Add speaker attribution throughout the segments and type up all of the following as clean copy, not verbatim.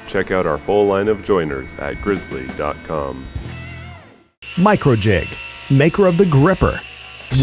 Speaker 1: Check out our full line of joiners at grizzly.com.
Speaker 2: Microjig, maker of the gripper.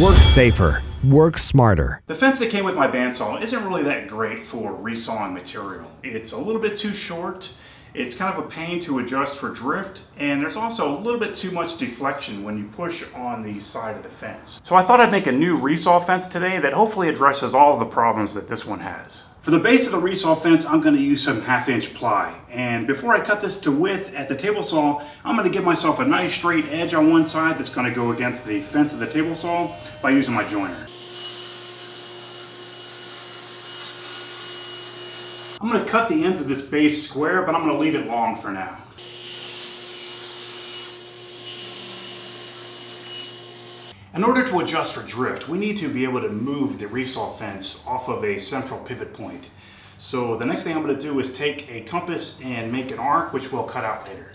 Speaker 2: Work safer, work smarter.
Speaker 3: The fence that came with my bandsaw isn't really that great for resawing material. It's a little bit too short, it's kind of a pain to adjust for drift, and there's also a little bit too much deflection when you push on the side of the fence. So I thought I'd make a new resaw fence today that hopefully addresses all of the problems that this one has. For the base of the resaw fence, I'm going to use some 1/2-inch ply. And before I cut this to width at the table saw, I'm going to give myself a nice straight edge on one side that's going to go against the fence of the table saw by using my joiner. I'm going to cut the ends of this base square, but I'm going to leave it long for now. In order to adjust for drift, we need to be able to move the resaw fence off of a central pivot point. So the next thing I'm going to do is take a compass and make an arc, which we'll cut out later.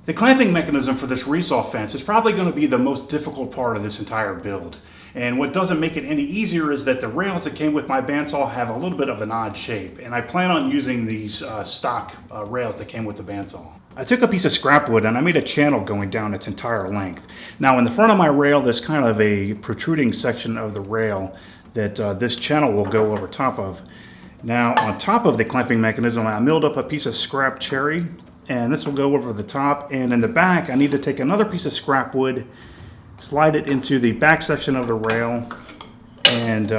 Speaker 3: The clamping mechanism for this resaw fence is probably going to be the most difficult part of this entire build. And what doesn't make it any easier is that the rails that came with my bandsaw have a little bit of an odd shape. And I plan on using these stock rails that came with the bandsaw. I took a piece of scrap wood and I made a channel going down its entire length. Now in the front of my rail, there's kind of a protruding section of the rail that this channel will go over top of. Now on top of the clamping mechanism, I milled up a piece of scrap cherry, and this will go over the top. And in the back, I need to take another piece of scrap wood, slide it into the back section of the rail, and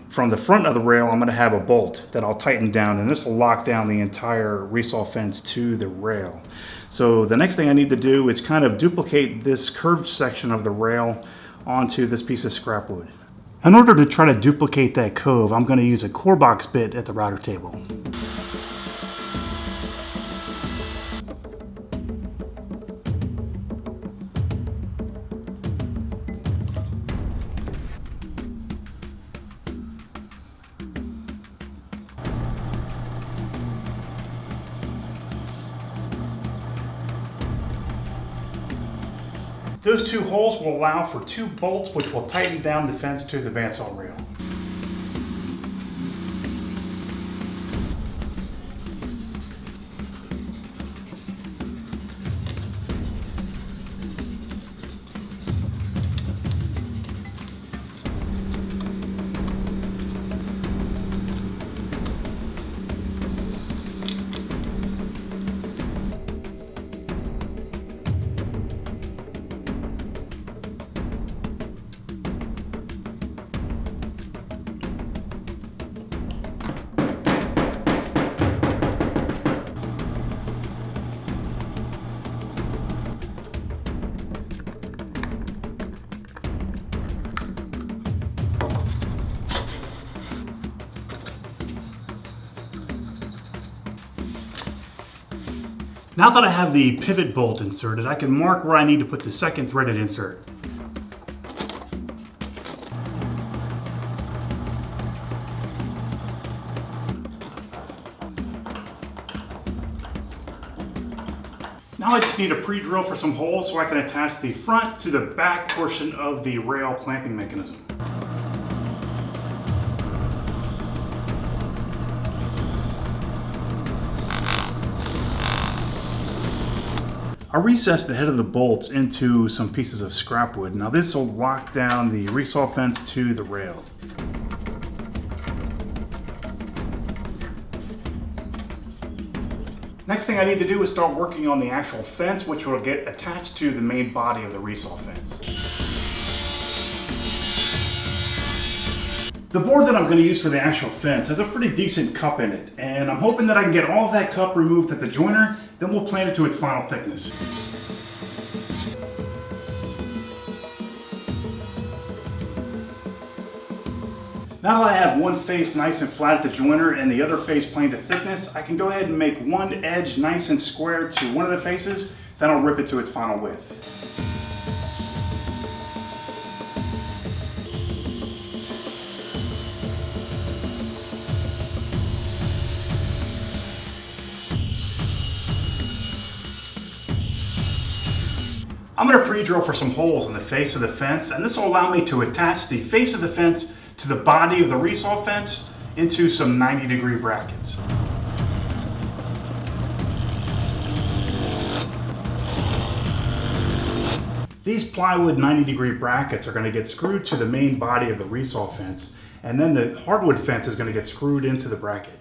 Speaker 3: from the front of the rail, I'm going to have a bolt that I'll tighten down, and this will lock down the entire resaw fence to the rail. So the next thing I need to do is kind of duplicate this curved section of the rail onto this piece of scrap wood. In order to try to duplicate that cove, I'm going to use a core box bit at the router table. Those two holes will allow for two bolts which will tighten down the fence to the bandsaw rail. Now that I have the pivot bolt inserted, I can mark where I need to put the second threaded insert. Now I just need a pre-drill for some holes so I can attach the front to the back portion of the rail clamping mechanism. I recessed the head of the bolts into some pieces of scrap wood. Now this will lock down the resaw fence to the rail. Next thing I need to do is start working on the actual fence, which will get attached to the main body of the resaw fence. The board that I'm going to use for the actual fence has a pretty decent cup in it, and I'm hoping that I can get all of that cup removed at the joiner Then we'll plane it to its final thickness. Now that I have one face nice and flat at the joiner and the other face planed to thickness, I can go ahead and make one edge nice and square to one of the faces, then I'll rip it to its final width. I'm going to pre-drill for some holes in the face of the fence, and this will allow me to attach the face of the fence to the body of the Resaw fence into some 90-degree brackets. These plywood 90-degree brackets are going to get screwed to the main body of the Resaw fence, and then the hardwood fence is going to get screwed into the bracket.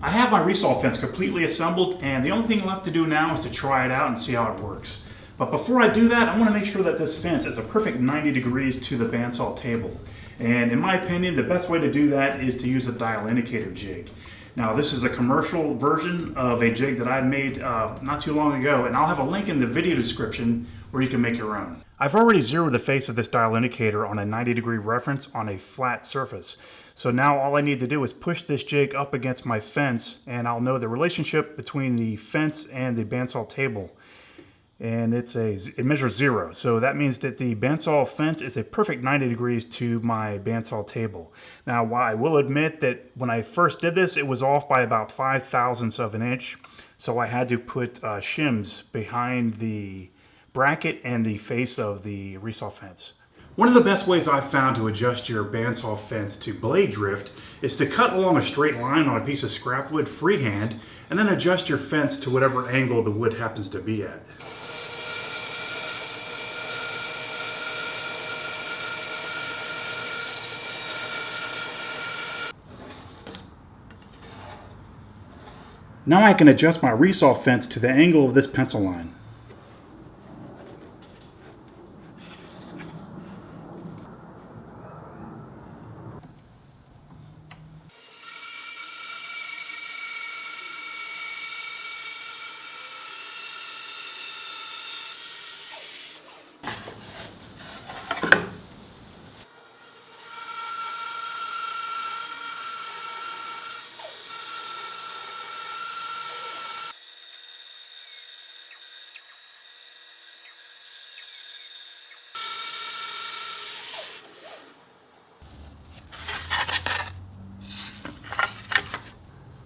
Speaker 3: I have my Resaw fence completely assembled, and the only thing left to do now is to try it out and see how it works. But before I do that, I want to make sure that this fence is a perfect 90 degrees to the bandsaw table. And in my opinion, the best way to do that is to use a dial indicator jig. Now, this is a commercial version of a jig that I made not too long ago, and I'll have a link in the video description where you can make your own. I've already zeroed the face of this dial indicator on a 90-degree reference on a flat surface. So now all I need to do is push this jig up against my fence, and I'll know the relationship between the fence and the bandsaw table. And it measures 0. So that means that the bandsaw fence is a perfect 90 degrees to my bandsaw table. Now, while I will admit that when I first did this, it was off by about 5/1000ths of an inch. So I had to put shims behind the bracket and the face of the Resaw fence. One of the best ways I've found to adjust your bandsaw fence to blade drift is to cut along a straight line on a piece of scrap wood freehand, and then adjust your fence to whatever angle the wood happens to be at. Now I can adjust my Resaw fence to the angle of this pencil line.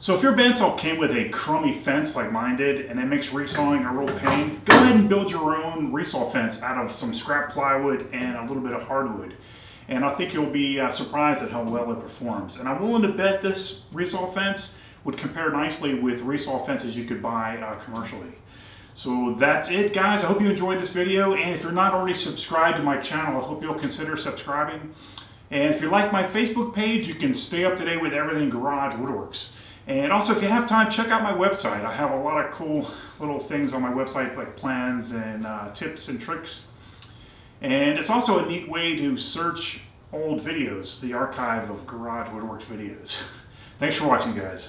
Speaker 3: So if your bandsaw came with a crummy fence like mine did, and it makes resawing a real pain, go ahead and build your own Resaw fence out of some scrap plywood and a little bit of hardwood. And I think you'll be surprised at how well it performs. And I'm willing to bet this Resaw fence would compare nicely with Resaw fences you could buy commercially. So that's it, guys. I hope you enjoyed this video, and if you're not already subscribed to my channel, I hope you'll consider subscribing. And if you like my Facebook page, you can stay up to date with everything Garage Woodworks. And also, if you have time, check out my website. I have a lot of cool little things on my website, like plans and tips and tricks. And it's also a neat way to search old videos, the archive of Garage Woodworks videos. Thanks for watching, guys.